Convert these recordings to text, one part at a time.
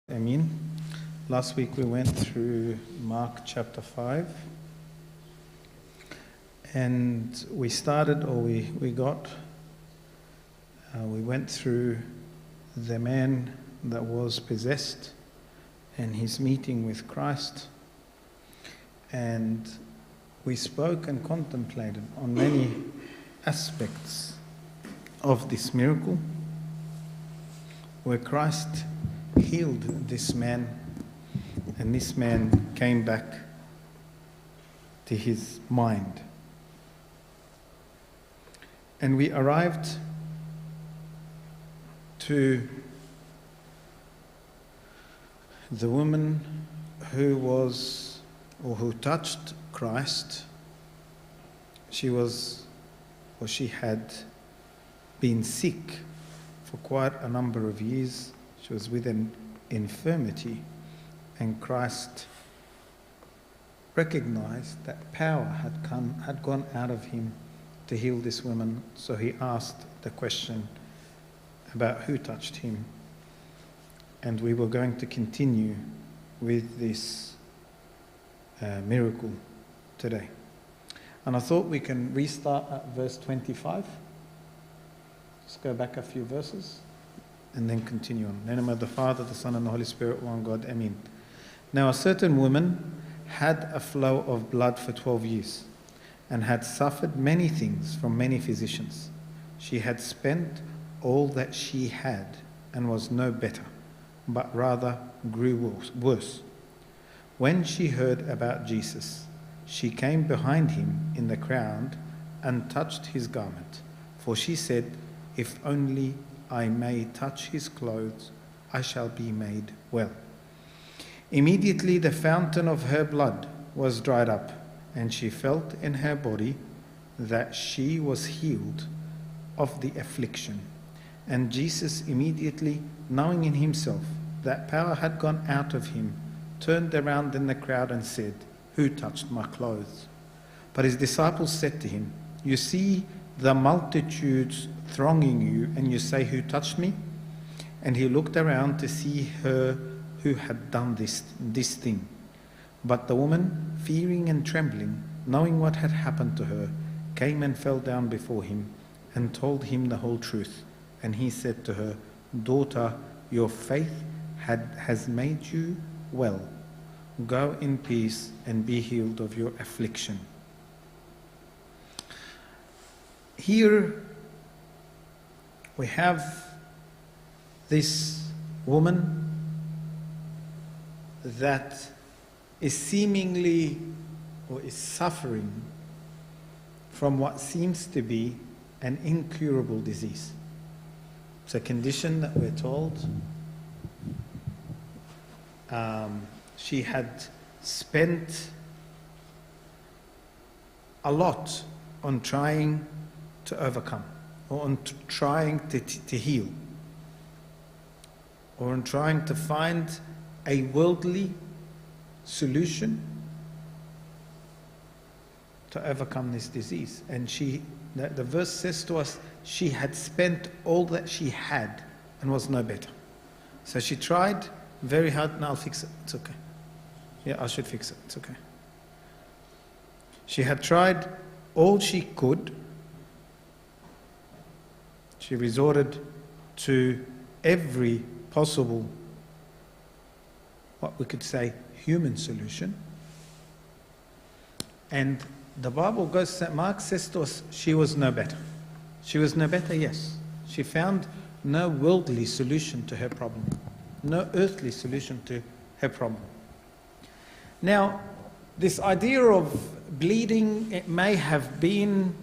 Amin. Last week we went through Mark chapter 5 and we went through the man that was possessed and his meeting with Christ, and we spoke and contemplated on many aspects of this miracle where Christ healed this man, and this man came back to his mind. And we arrived to the woman who touched Christ. She had been sick for quite a number of years. She was with an infirmity, and Christ recognized that power had gone out of him to heal this woman. So he asked the question about who touched him. And we were going to continue with this miracle today. And I thought we can restart at verse 25. Just go back a few verses and then continue on. In the name of the Father, the Son, and the Holy Spirit, one God. Amen. Now a certain woman had a flow of blood for 12 years and had suffered many things from many physicians. She had spent all that she had and was no better, but rather grew worse. When she heard about Jesus, she came behind him in the crowd and touched his garment. For she said, "If only I may touch his clothes, I shall be made well." Immediately the fountain of her blood was dried up, and she felt in her body that she was healed of the affliction. And Jesus, immediately knowing in himself that power had gone out of him, turned around in the crowd and said, "Who touched my clothes?" But his disciples said to him, "You see the multitudes thronging you, and you say, 'Who touched me?'" And he looked around to see her who had done this thing. But the woman, fearing and trembling, knowing what had happened to her, came and fell down before him and told him the whole truth. And he said to her, "Daughter, your faith has made you well. Go in peace and be healed of your affliction." Here we have this woman that is seemingly or is suffering from what seems to be an incurable disease. It's a condition that we're told she had spent a lot on trying to overcome, or on trying to heal, or on trying to find a worldly solution to overcome this disease. And the verse says to us, she had spent all that she had and was no better. So she tried very hard. No, I'll fix it. It's okay. Yeah, I should fix it. It's okay. She had tried all she could. She resorted to every possible, what we could say, human solution. And the Bible goes, Mark says to us, she was no better. She was no better, yes. She found no worldly solution to her problem, no earthly solution to her problem. Now, this idea of bleeding, it may have been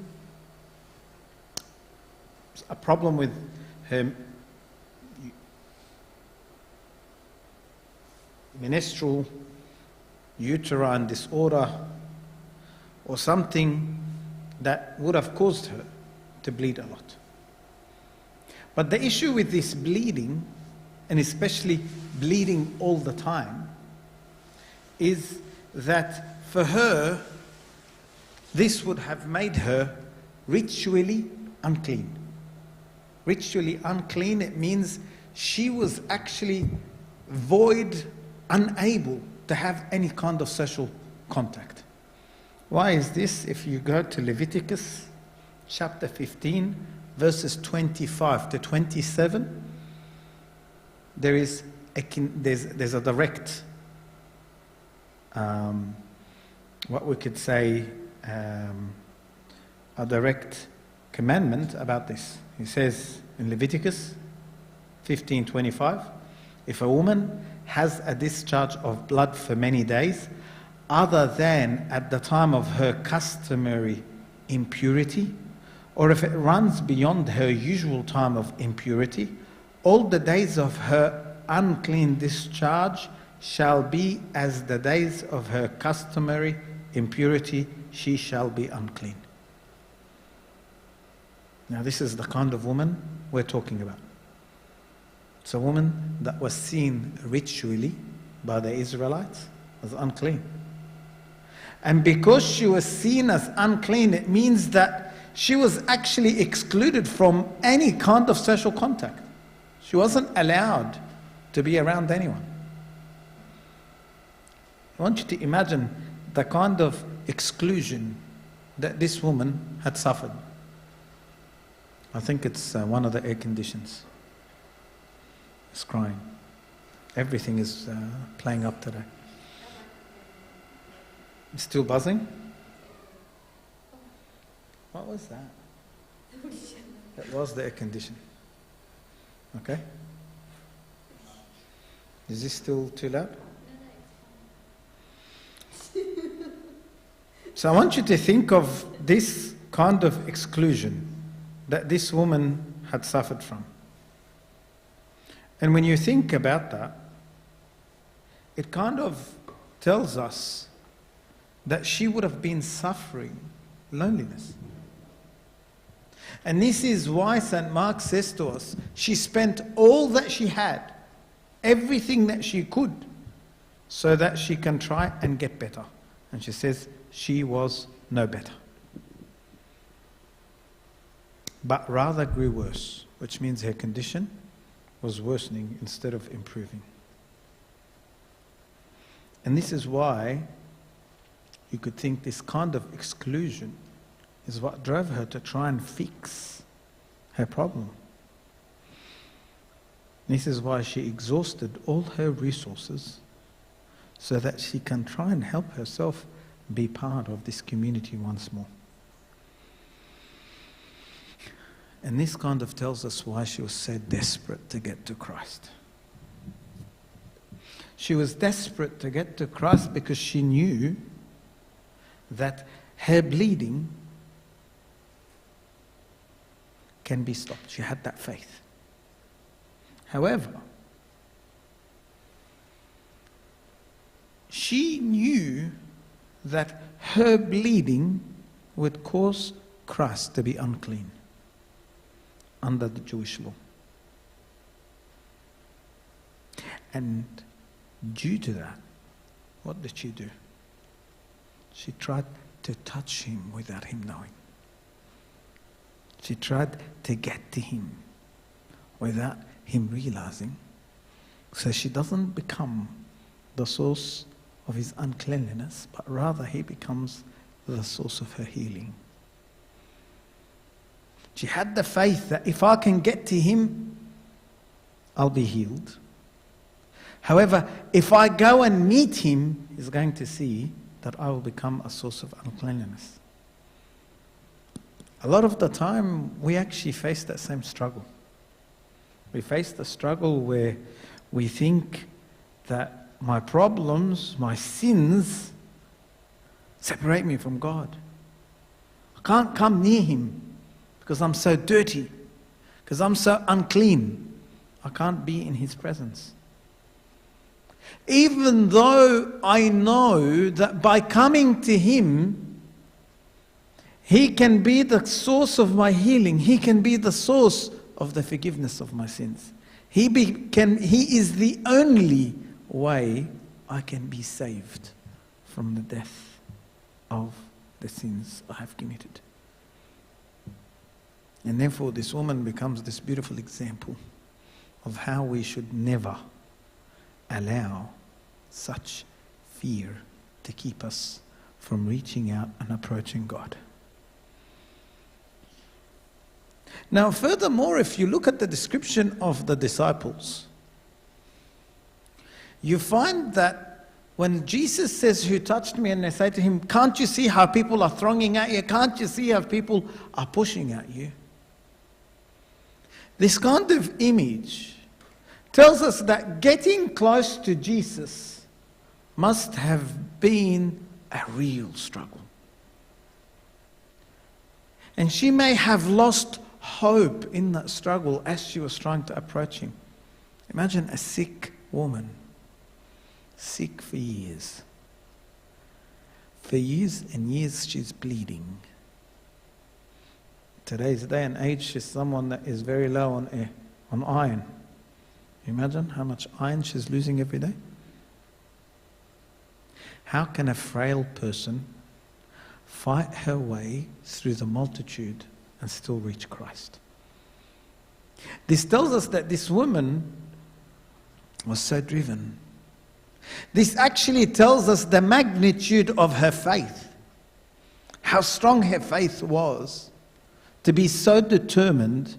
a problem with her menstrual uterine disorder, or something that would have caused her to bleed a lot. But the issue with this bleeding, and especially bleeding all the time, is that for her, this would have made her ritually unclean. Ritually unclean, it means she was actually void, unable to have any kind of social contact. Why is this? If you go to Leviticus chapter 15, verses 25 to 27, there's a direct, what we could say, a direct commandment about this. He says in Leviticus 15:25, if a woman has a discharge of blood for many days, other than at the time of her customary impurity, or if it runs beyond her usual time of impurity, all the days of her unclean discharge shall be as the days of her customary impurity, she shall be unclean. Now this is the kind of woman we're talking about. It's a woman that was seen ritually by the Israelites as unclean. And because she was seen as unclean, it means that she was actually excluded from any kind of social contact. She wasn't allowed to be around anyone. I want you to imagine the kind of exclusion that this woman had suffered. I think it's one of the air conditions. It's crying. Everything is playing up today. It's still buzzing? What was that? That was the air condition. Okay? Is this still too loud? So I want you to think of this kind of exclusion that this woman had suffered from. And when you think about that, it kind of tells us that she would have been suffering loneliness. And this is why St. Mark says to us, she spent all that she had, everything that she could, so that she can try and get better. And she says she was no better, but rather grew worse, which means her condition was worsening instead of improving. And this is why you could think this kind of exclusion is what drove her to try and fix her problem. This is why she exhausted all her resources so that she can try and help herself be part of this community once more. And this kind of tells us why she was so desperate to get to Christ. She was desperate to get to Christ because she knew that her bleeding can be stopped. She had that faith. However, she knew that her bleeding would cause Christ to be unclean under the Jewish law. And due to that, what did she do? She tried to touch him without him knowing. She tried to get to him without him realizing, so she doesn't become the source of his uncleanliness, but rather he becomes the source of her healing. She had the faith that if I can get to him, I'll be healed. However, if I go and meet him, he's going to see that I will become a source of uncleanliness. A lot of the time, we actually face that same struggle. We face the struggle where we think that my problems, my sins, separate me from God. I can't come near him because I'm so dirty, because I'm so unclean. I can't be in his presence. Even though I know that by coming to him, he can be the source of my healing. He can be the source of the forgiveness of my sins. He is the only way I can be saved from the death of the sins I have committed. And therefore this woman becomes this beautiful example of how we should never, allow such fear to keep us from reaching out and approaching God. Now, furthermore, if you look at the description of the disciples, you find that when Jesus says, "Who touched me?" and they say to him, "Can't you see how people are thronging at you? Can't you see how people are pushing at you?" This kind of image tells us that getting close to Jesus must have been a real struggle. And she may have lost hope in that struggle as she was trying to approach him. Imagine a sick woman, sick for years. For years and years she's bleeding. Today's day and age, she's someone that is very low on iron. Imagine how much iron she's losing every day. How can a frail person fight her way through the multitude and still reach Christ? This tells us that this woman was so driven. This actually tells us the magnitude of her faith. How strong her faith was to be so determined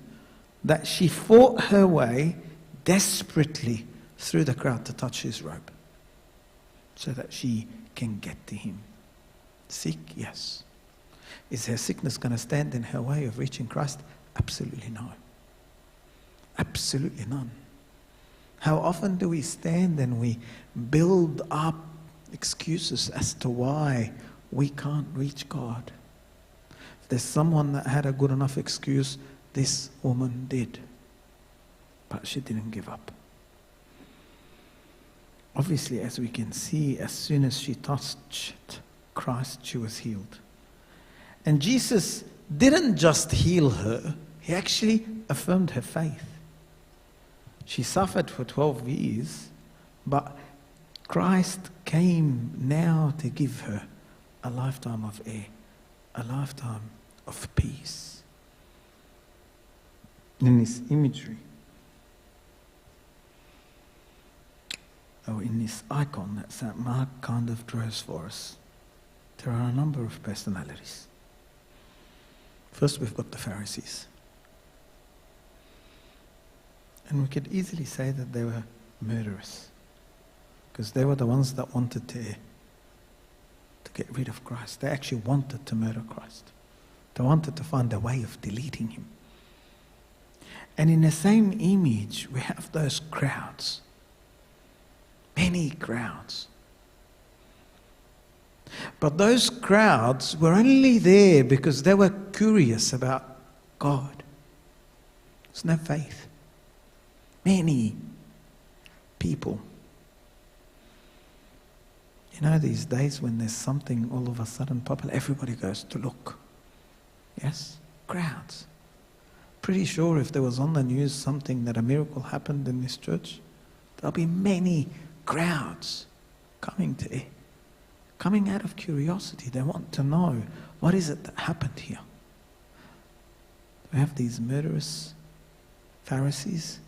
that she fought her way desperately through the crowd to touch his robe so that she can get to him. Sick? Yes. Is her sickness going to stand in her way of reaching Christ? Absolutely no. Absolutely none. How often do we stand and we build up excuses as to why we can't reach God? If there's someone that had a good enough excuse, this woman did. But she didn't give up. Obviously, as we can see, as soon as she touched Christ, she was healed. And Jesus didn't just heal her, he actually affirmed her faith. She suffered for 12 years, but Christ came now to give her a lifetime of air, a lifetime of peace. In this imagery, in this icon that St. Mark kind of draws for us, there are a number of personalities. First, we've got the Pharisees. And we could easily say that they were murderers, because they were the ones that wanted to get rid of Christ. They actually wanted to murder Christ. They wanted to find a way of deleting him. And in the same image, we have those crowds. Many crowds. But those crowds were only there because they were curious about God. There's no faith. Many people. You know, these days when there's something all of a sudden popular, everybody goes to look. Yes? Crowds. Pretty sure if there was on the news something that a miracle happened in this church, there'll be many crowds coming out of curiosity. They want to know, what is it that happened here? We have these murderous Pharisees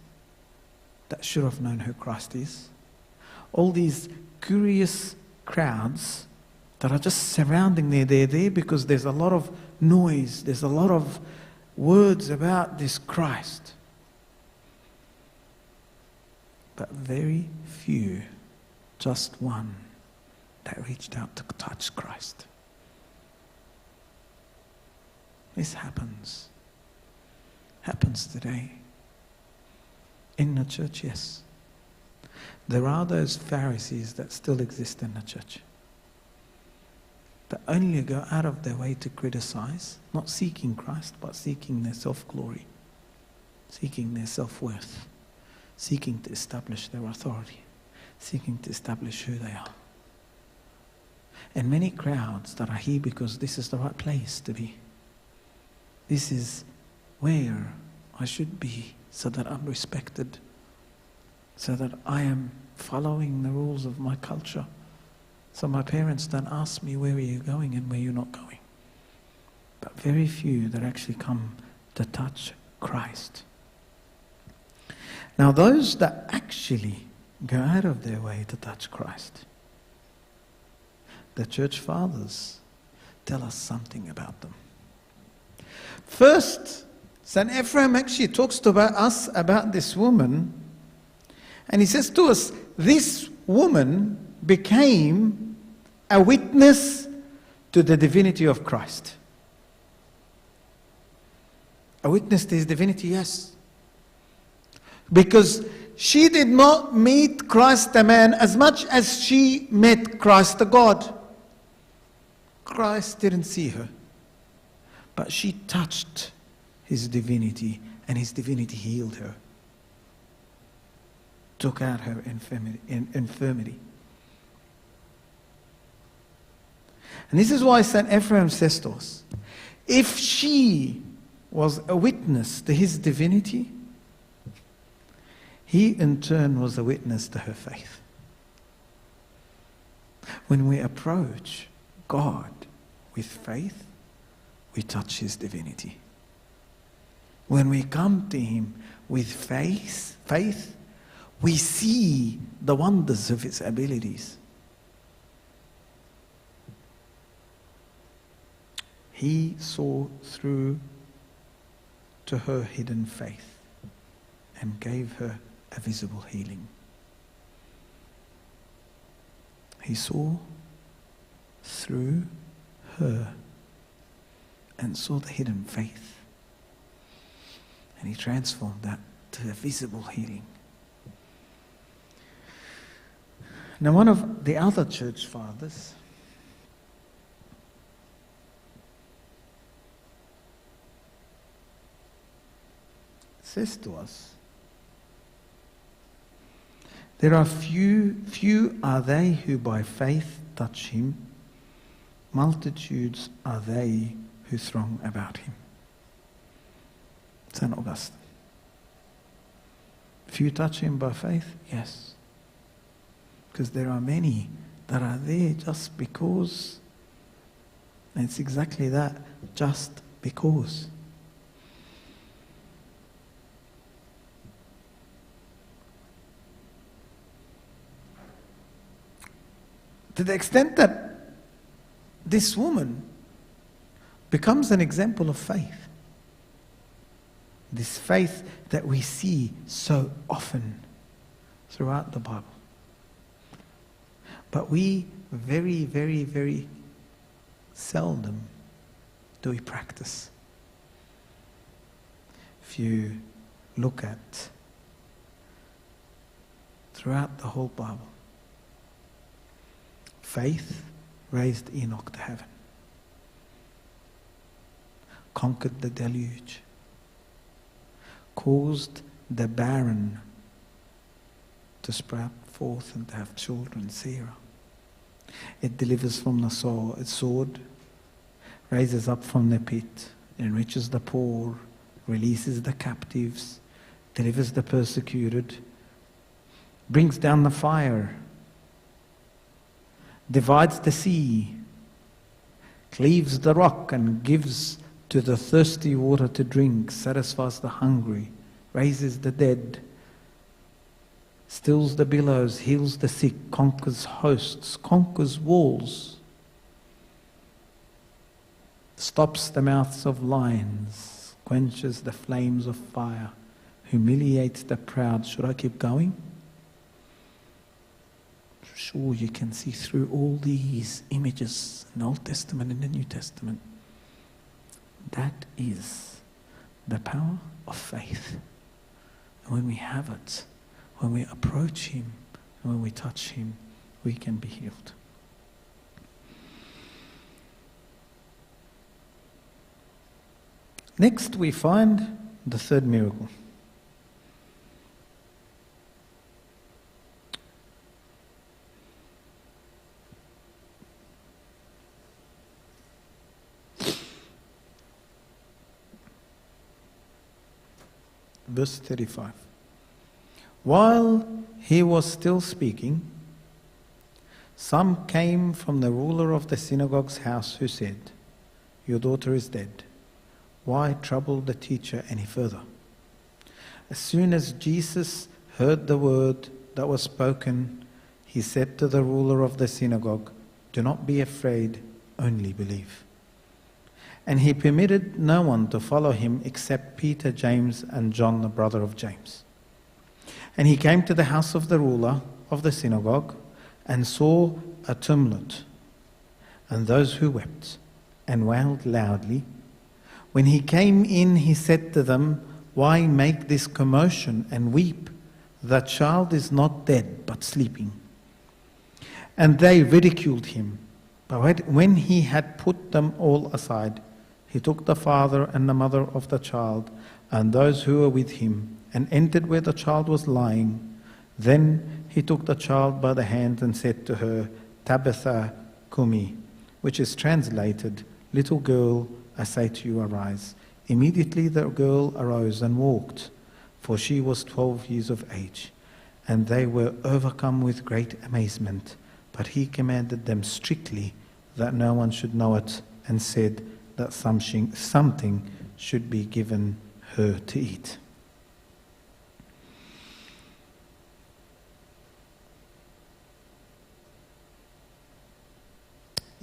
that should have known who Christ is. All these curious crowds that are just surrounding they're there because there's a lot of noise, there's a lot of words about this Christ. But very few, just one, that reached out to touch Christ. This happens today. In the church, yes. There are those Pharisees that still exist in the church, that only go out of their way to criticize, not seeking Christ, but seeking their self-glory, seeking their self-worth, seeking to establish their authority, seeking to establish who they are. And many crowds that are here because this is the right place to be. This is where I should be, so that I'm respected, so that I am following the rules of my culture, so my parents don't ask me where are you going and where you're not going. But very few that actually come to touch Christ. Now those that actually go out of their way to touch Christ. The church fathers tell us something about them. First, St. Ephraim actually talks to us about this woman, and he says to us, this woman became a witness to the divinity of Christ. A witness to his divinity, yes. Because she did not meet Christ the man as much as she met Christ the God. Christ didn't see her, but she touched his divinity, and his divinity healed her, took out her infirmity. And this is why St. Ephraim says to us, if she was a witness to his divinity, he in turn was a witness to her faith. When we approach God with faith, we touch his divinity. When we come to him with faith, we see the wonders of his abilities. He saw through to her hidden faith and gave her a visible healing. He saw through her and saw the hidden faith. And he transformed that to a visible healing. Now, one of the other church fathers says to us, there are few are they who by faith touch him, multitudes are they who throng about him. St. Augustine. Few touch him by faith? Yes. Because there are many that are there just because. And it's exactly that, just because. To the extent that this woman becomes an example of faith. This faith that we see so often throughout the Bible. But we very, very, very seldom do we practice. If you look at throughout the whole Bible, faith raised Enoch to heaven, conquered the deluge, caused the barren to sprout forth and to have children, Sarah. It delivers from the sword, raises up from the pit, enriches the poor, releases the captives, delivers the persecuted, brings down the fire, divides the sea, cleaves the rock and gives to the thirsty water to drink, satisfies the hungry, raises the dead, stills the billows, heals the sick, conquers hosts, conquers walls, stops the mouths of lions, quenches the flames of fire, humiliates the proud. Should I keep going? Sure, you can see through all these images in the Old Testament and the New Testament. That is the power of faith. And when we have it, when we approach him, and when we touch him, we can be healed. Next, we find the third miracle. Verse 35. While he was still speaking, some came from the ruler of the synagogue's house who said, "Your daughter is dead. Why trouble the teacher any further?" As soon as Jesus heard the word, that was spoken, he said to the ruler of the synagogue, "Do not be afraid, only believe." And he permitted no one to follow him except Peter, James, and John, the brother of James. And he came to the house of the ruler of the synagogue and saw a tumult, and those who wept and wailed loudly. When he came in, he said to them, "Why make this commotion and weep? The child is not dead, but sleeping." And they ridiculed him. But when he had put them all aside, he took the father and the mother of the child and those who were with him and entered where the child was lying. Then he took the child by the hand and said to her, "Tabitha Kumi," which is translated, "Little girl, I say to you, arise." Immediately the girl arose and walked, for she was 12 years of age. And they were overcome with great amazement. But he commanded them strictly that no one should know it, and said that something should be given her to eat.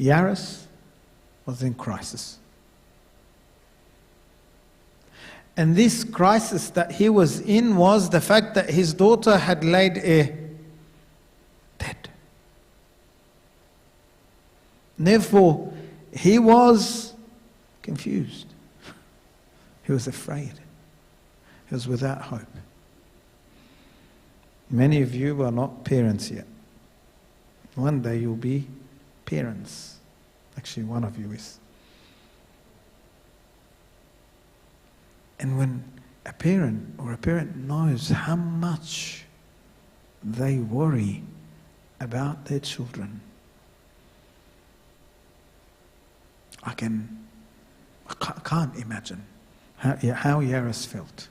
Jairus was in crisis. And this crisis that he was in was the fact that his daughter had laid dead. Therefore, he was confused. He was afraid. He was without hope. Many of you are not parents yet. One day you'll be parents. Actually, one of you is. And when a parent knows how much they worry about their children, I can't imagine how Jairus felt.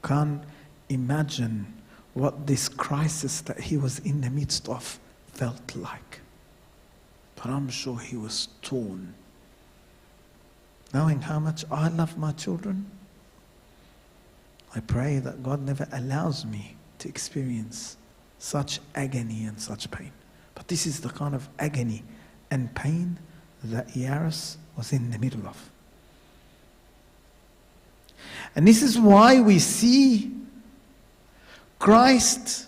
Can't imagine what this crisis that he was in the midst of felt like. But I'm sure he was torn. Knowing how much I love my children, I pray that God never allows me to experience such agony and such pain. But this is the kind of agony and pain that Jairus was in the middle of. And this is why we see Christ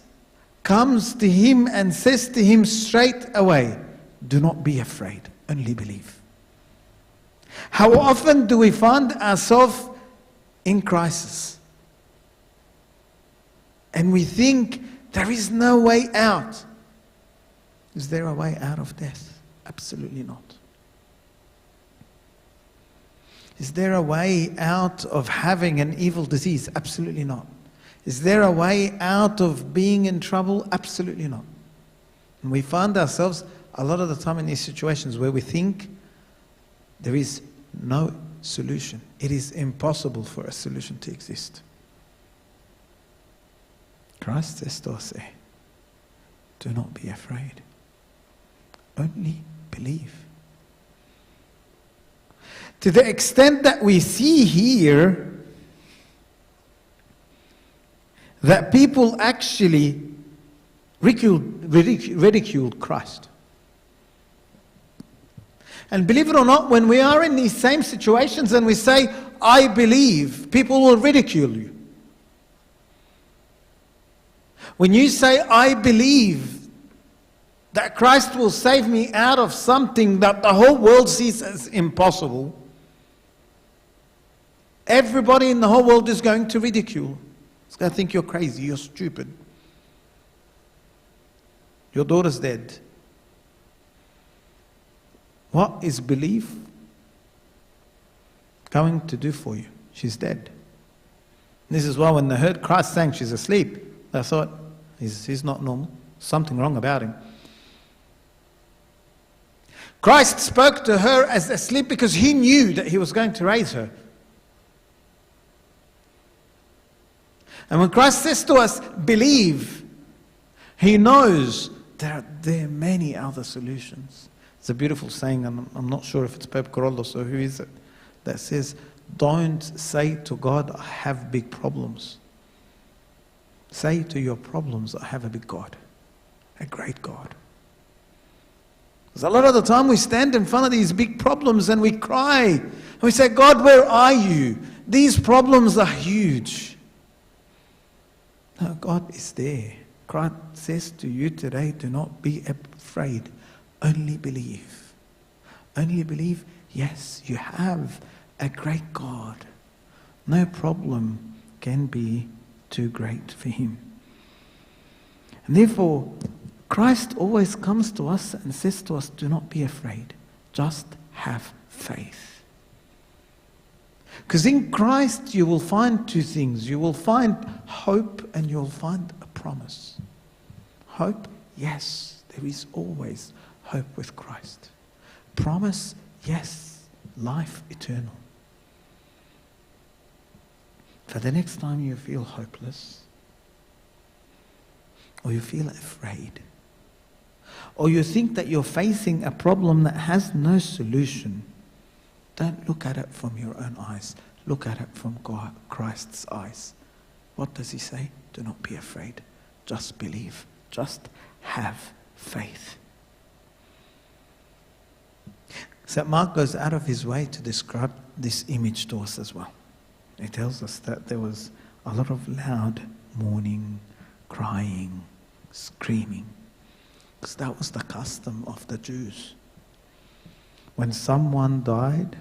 comes to him and says to him straight away, "Do not be afraid, only believe." How often do we find ourselves in crisis? And we think there is no way out. Is there a way out of death? Absolutely not. Is there a way out of having an evil disease? Absolutely not. Is there a way out of being in trouble? Absolutely not. And we find ourselves a lot of the time in these situations where we think there is no solution. It is impossible for a solution to exist. Christ says to us, do not be afraid. Only believe. To the extent that we see here that people actually ridiculed Christ. And believe it or not, when we are in these same situations and we say, "I believe," people will ridicule you. When you say, "I believe that Christ will save me out of something that the whole world sees as impossible," everybody in the whole world is going to ridicule. It's going to think you're crazy, you're stupid. Your daughter's dead. What is belief going to do for you? She's dead. This is why when they heard Christ saying she's asleep, they thought, he's not normal. Something wrong about him. Christ spoke to her as asleep because he knew that he was going to raise her. And when Christ says to us, believe, he knows there are many other solutions. It's a beautiful saying, and I'm not sure if it's Pope Carolus or who is it, that says, don't say to God, I have big problems. say to your problems, I have a big God, a great God. Because a lot of the time we stand in front of these big problems and we cry. And we say, God, where are you? These problems are huge. No, God is there. Christ says to you today, do not be afraid. Only believe. Only believe, yes, you have a great God. No problem can be too great for him. And therefore, Christ always comes to us and says to us, do not be afraid. Just have faith. Because in Christ you will find two things. You will find hope and you will find a promise. Hope, yes, there is always hope with Christ. Promise, yes, life eternal. For the next time you feel hopeless, or you feel afraid, or you think that you're facing a problem that has no solution, don't look at it from your own eyes. Look at it from God, Christ's eyes. What does he say? Do not be afraid. Just believe. Just have faith. St. Mark goes out of his way to describe this image to us as well. He tells us that there was a lot of loud mourning, crying, screaming. Because that was the custom of the Jews. When someone died,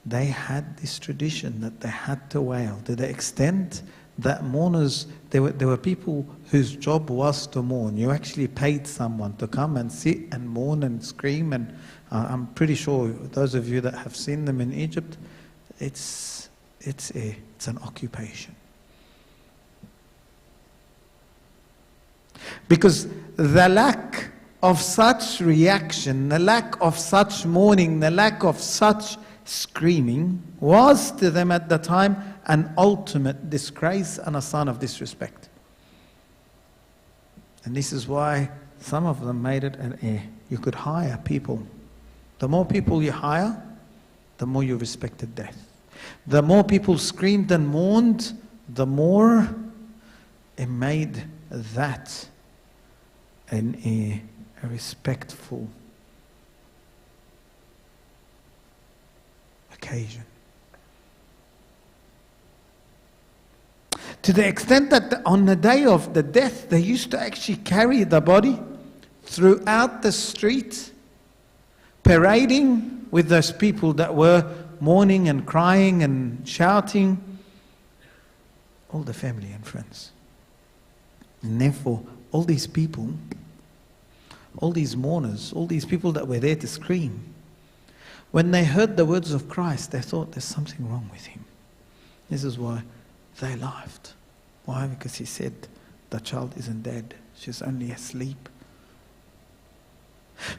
they had this tradition that they had to wail, to the extent that mourners, there were people whose job was to mourn. You actually paid someone to come and sit and mourn and scream. And I'm pretty sure those of you that have seen them in Egypt, it's an occupation. Because the lack of such reaction, the lack of such mourning, the lack of such screaming was to them at the time an ultimate disgrace and a sign of disrespect. And this is why some of them made it you could hire people. The more people you hire, the more you respected death. The more people screamed and mourned, the more it made that a respectful occasion. To the extent that on the day of the death, they used to actually carry the body throughout the street, parading with those people that were mourning and crying and shouting, all the family and friends. And therefore, all these people, all these mourners, all these people that were there to scream, when they heard the words of Christ, they thought there's something wrong with him. This is why they laughed. Why? Because he said, the child isn't dead, she's only asleep.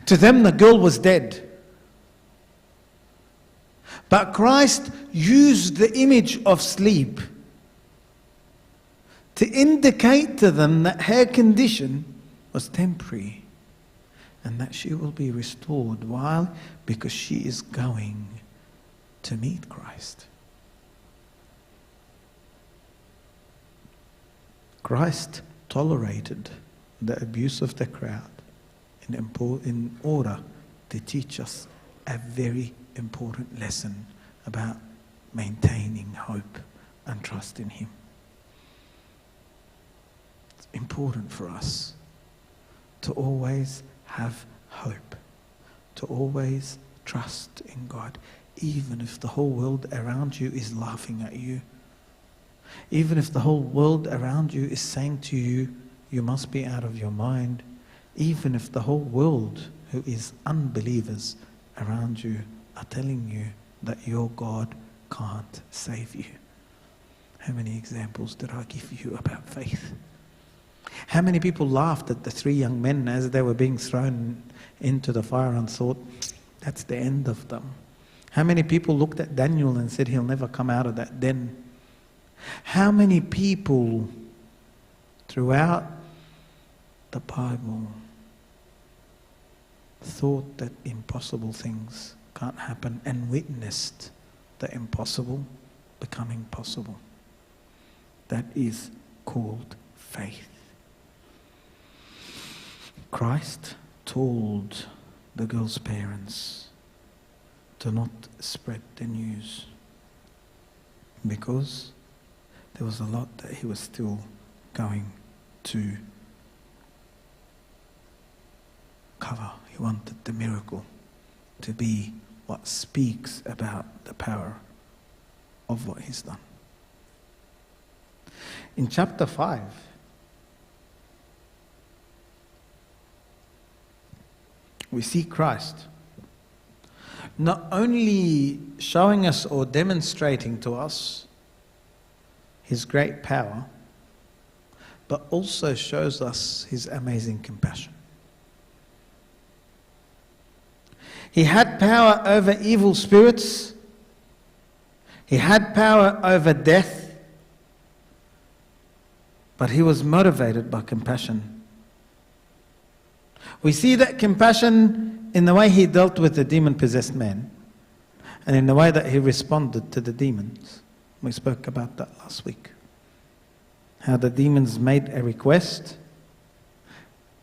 To them, the girl was dead. But Christ used the image of sleep to indicate to them that her condition was temporary and that she will be restored. Why? Because she is going to meet Christ. Christ tolerated the abuse of the crowd in order to teach us a very important lesson about maintaining hope and trust in him. It's important for us to always have hope, to always trust in God, even if the whole world around you is laughing at you, even if the whole world around you is saying to you, you must be out of your mind, even if the whole world who is unbelievers around you are telling you that your God can't save you. How many examples did I give you about faith? How many people laughed at the three young men as they were being thrown into the fire and thought, that's the end of them? How many people looked at Daniel and said he'll never come out of that den? How many people throughout the Bible thought that impossible things can't happen and witnessed the impossible becoming possible? That is called faith. Christ told the girl's parents to not spread the news because there was a lot that he was still going to cover. He wanted the miracle to be what speaks about the power of what he's done. In chapter 5, we see Christ not only showing us or demonstrating to us his great power, but also shows us his amazing compassion. He had power over evil spirits. He had power over death. But he was motivated by compassion. We see that compassion in the way he dealt with the demon-possessed man and in the way that he responded to the demons. We spoke about that last week. How the demons made a request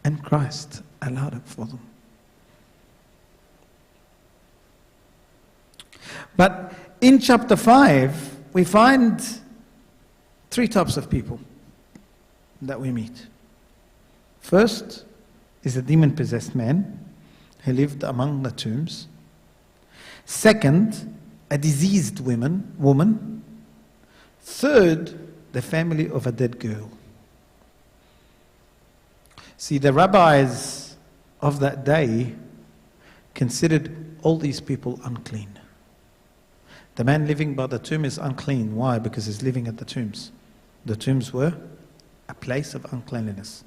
and Christ allowed it for them. But in chapter 5, we find 3 types of people that we meet. First is a demon-possessed man who lived among the tombs. Second, a diseased woman. Third, the family of a dead girl. See, the rabbis of that day considered all these people unclean. The man living by the tomb is unclean. Why? Because he's living at the tombs. The tombs were a place of uncleanliness.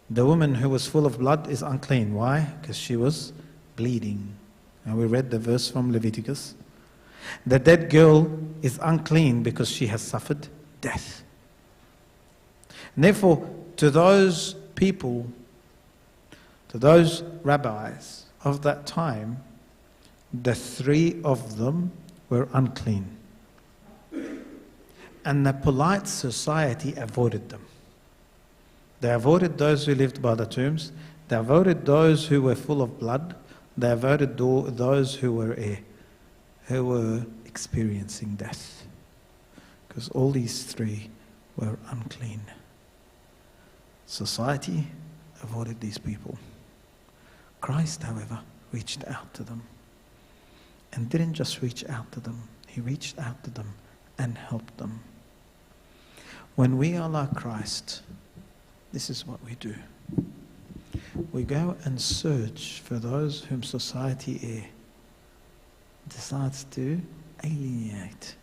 The woman who was full of blood is unclean. Why? Because she was bleeding. And we read the verse from Leviticus. The dead girl is unclean because she has suffered death. And therefore, to those people, to those rabbis of that time, the 3 of them were unclean. And the polite society avoided them. They avoided those who lived by the tombs. They avoided those who were full of blood. They avoided those who were experiencing death. Because all these 3 were unclean. Society avoided these people. Christ, however, reached out to them. And didn't just reach out to them. He reached out to them and helped them. When we are like Christ, this is what we do. We go and search for those whom society decides to alienate,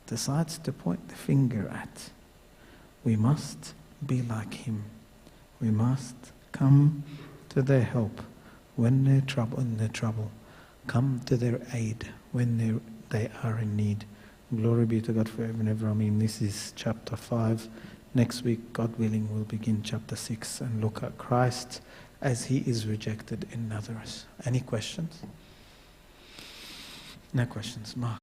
decides to point the finger at. We must be like him. We must come to their help when they're in their trouble. Come to their aid when they are in need. Glory be to God forever and ever. Amen. This is chapter 5. Next week, God willing, we'll begin chapter 6 and look at Christ as he is rejected in Nazareth. Any questions? No questions. Mark.